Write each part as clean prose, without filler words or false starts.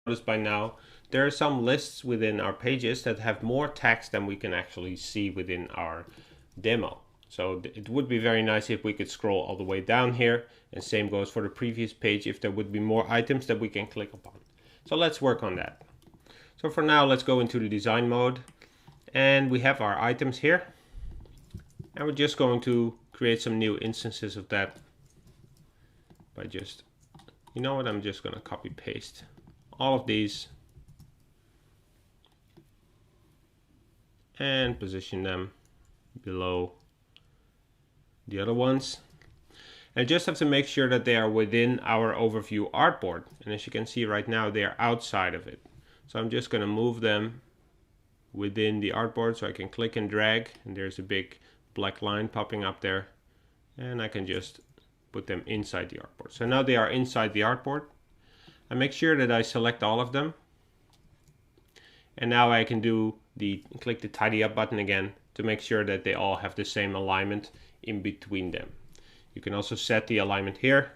noticed by now, there are some lists within our pages that have more text than we can actually see within our demo. So it would be very nice if we could scroll all the way down here, and same goes for the previous page if there would be more items that we can click upon. So let's work on that. So for now, let's go into the design mode, and we have our items here, and we're just going to create some new instances of that by just, you know what, I'm just going to copy paste all of these and position them below the other ones. And I just have to make sure that they are within our overview artboard, and as you can see right now they are outside of it. So I'm just going to move them within the artboard, so I can click and drag, and there's a big black line popping up there, and I can just put them inside the artboard. So now they are inside the artboard. I make sure that I select all of them, and now I can click the tidy up button again to make sure that they all have the same alignment in between them. You can also set the alignment here,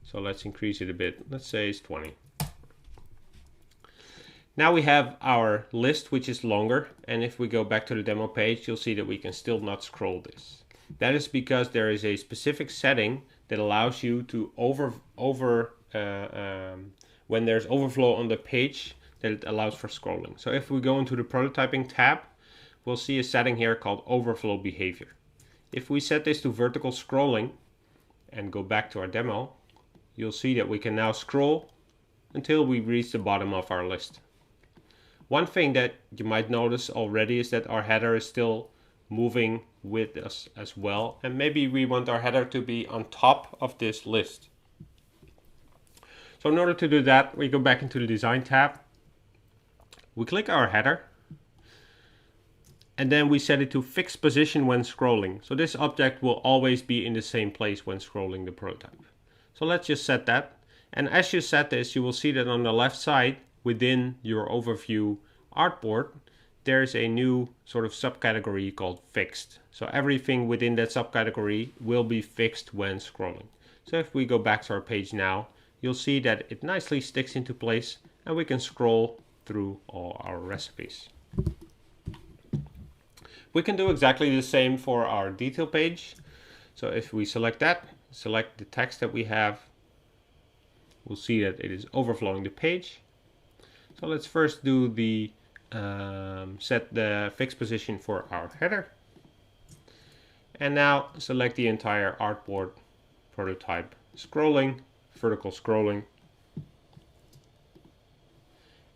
so let's increase it a bit. Let's say it's 20. Now we have our list, which is longer, and if we go back to the demo page, you'll see that we can still not scroll this. That is because there is a specific setting that allows you to when there's overflow on the page, that it allows for scrolling. So if we go into the prototyping tab, we'll see a setting here called overflow behavior. If we set this to vertical scrolling and go back to our demo, you'll see that we can now scroll until we reach the bottom of our list. One thing that you might notice already is that our header is still moving with us as well, and maybe we want our header to be on top of this list. So in order to do that, we go back into the design tab, we click our header, and then we set it to fixed position when scrolling. So this object will always be in the same place when scrolling the prototype. So let's just set that. And as you set this, you will see that on the left side within your overview artboard, there's a new sort of subcategory called fixed. So everything within that subcategory will be fixed when scrolling. So if we go back to our page now, you'll see that it nicely sticks into place, and we can scroll through all our recipes. We can do exactly the same for our detail page. So if we select that, select the text that we have, we'll see that it is overflowing the page. So let's first do the set the fixed position for our header. And now select the entire artboard prototype scrolling, vertical scrolling.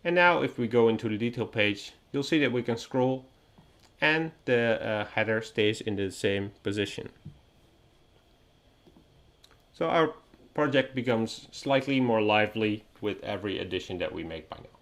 And now if we go into the detail page, you'll see that we can scroll and the header stays in the same position. So our project becomes slightly more lively with every addition that we make by now.